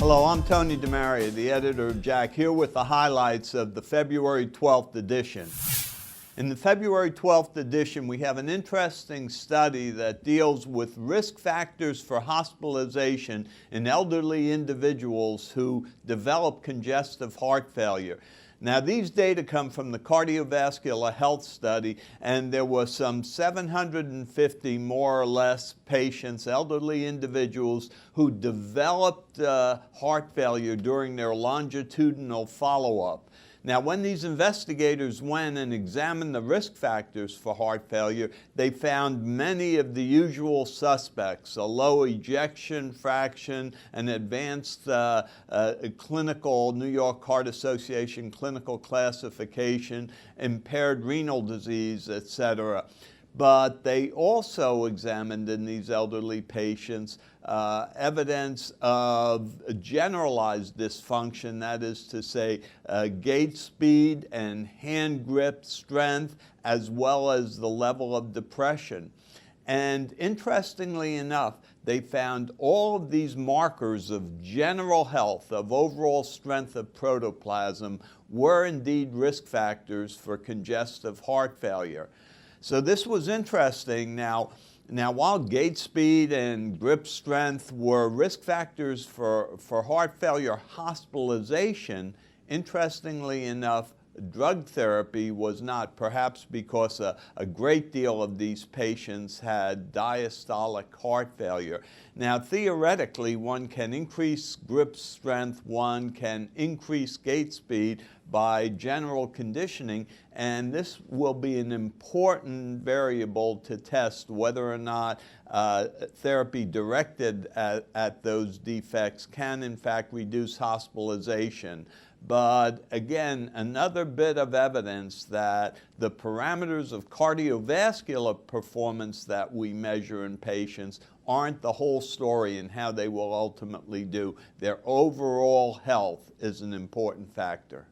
Hello, I'm Tony DeMaria, the editor of JACC, here with the highlights of the February 12th edition. In the February 12th edition, we have an interesting study that deals with risk factors for hospitalization in elderly individuals who develop congestive heart failure. Now, these data come from the cardiovascular health study, and there were some 750 more or less patients, elderly individuals, who developed heart failure during their longitudinal follow-up. Now, when these investigators went and examined the risk factors for heart failure, they found many of the usual suspects: a low ejection fraction, an advanced clinical New York Heart Association clinical classification, impaired renal disease, etc. But they also examined in these elderly patients evidence of generalized dysfunction, that is to say, gait speed and hand grip strength, as well as the level of depression. And interestingly enough, they found all of these markers of general health, of overall strength of protoplasm, were indeed risk factors for congestive heart failure. So this was interesting. Now, while gait speed and grip strength were risk factors for heart failure hospitalization, interestingly enough, drug therapy was not, perhaps because a great deal of these patients had diastolic heart failure. Now, theoretically, one can increase grip strength, one can increase gait speed by general conditioning, and this will be an important variable to test whether or not therapy directed at those defects can in fact reduce hospitalization. But again, another bit of evidence that the parameters of cardiovascular performance that we measure in patients aren't the whole story in how they will ultimately do. Their overall health is an important factor.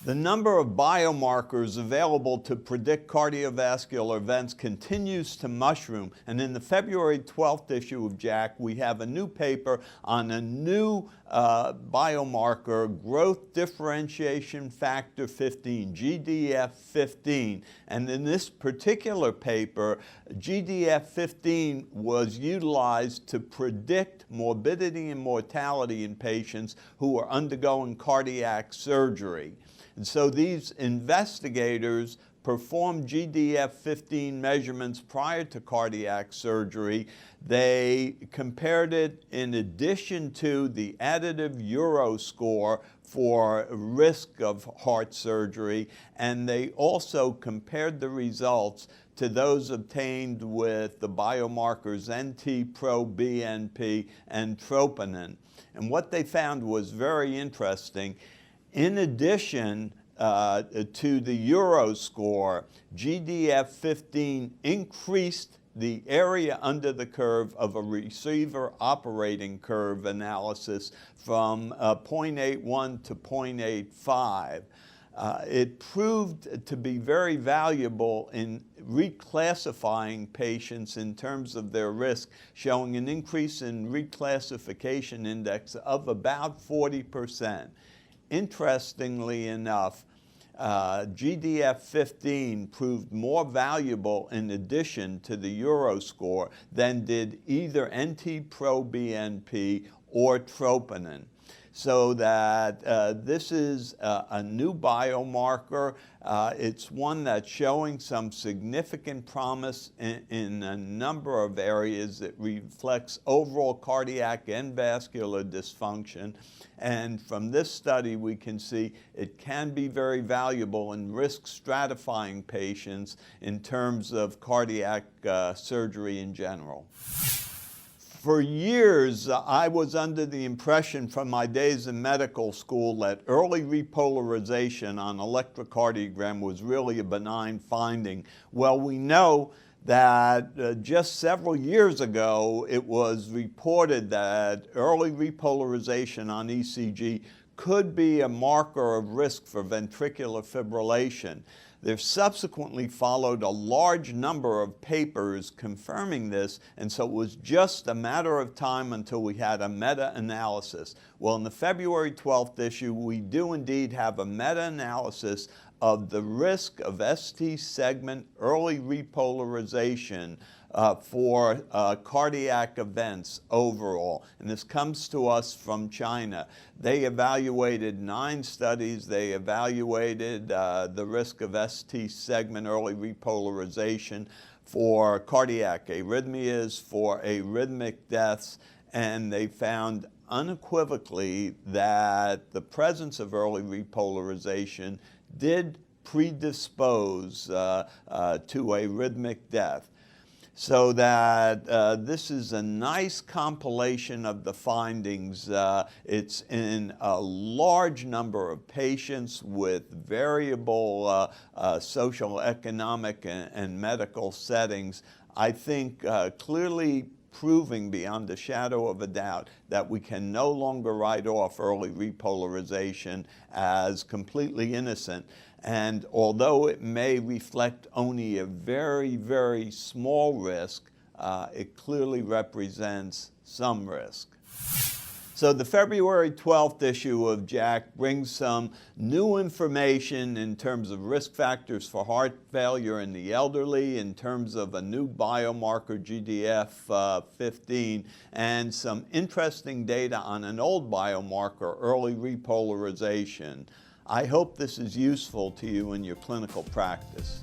The number of biomarkers available to predict cardiovascular events continues to mushroom, and in the February 12th issue of JACC, we have a new paper on a new biomarker, growth differentiation factor 15, GDF15. And in this particular paper, GDF15 was utilized to predict morbidity and mortality in patients who are undergoing cardiac surgery. And so these investigators performed GDF15 measurements prior to cardiac surgery. They compared it in addition to the additive Euro score for risk of heart surgery, and they also compared the results to those obtained with the biomarkers NT-proBNP and troponin. And what they found was very interesting. In addition to the Euro score, GDF15 increased the area under the curve of a receiver operating curve analysis from 0.81 to 0.85. It proved to be very valuable in reclassifying patients in terms of their risk, showing an increase in reclassification index of about 40%. Interestingly enough, GDF15 proved more valuable in addition to the Euro score than did either NT-proBNP or troponin. So that this is a new biomarker. It's one that's showing some significant promise in a number of areas. It reflects overall cardiac and vascular dysfunction. And from this study, we can see it can be very valuable in risk stratifying patients in terms of cardiac surgery in general. For years, I was under the impression from my days in medical school that early repolarization on electrocardiogram was really a benign finding. Well, we know that just several years ago, it was reported that early repolarization on ECG could be a marker of risk for ventricular fibrillation. There subsequently followed a large number of papers confirming this, and so it was just a matter of time until we had a meta-analysis. Well, in the February 12th issue, we do indeed have a meta-analysis of the risk of ST segment early repolarization for cardiac events overall. And this comes to us from China. They evaluated 9 studies. They evaluated the risk of ST segment early repolarization for cardiac arrhythmias, for arrhythmic deaths, and they found unequivocally that the presence of early repolarization did predispose to arrhythmic death. So that this is a nice compilation of the findings. It's in a large number of patients with variable social, economic, and medical settings. I think clearly proving beyond a shadow of a doubt that we can no longer write off early repolarization as completely innocent. And although it may reflect only a very, very small risk, it clearly represents some risk. So the February 12th issue of JACC brings some new information in terms of risk factors for heart failure in the elderly, in terms of a new biomarker, GDF-15, and some interesting data on an old biomarker, early repolarization. I hope this is useful to you in your clinical practice.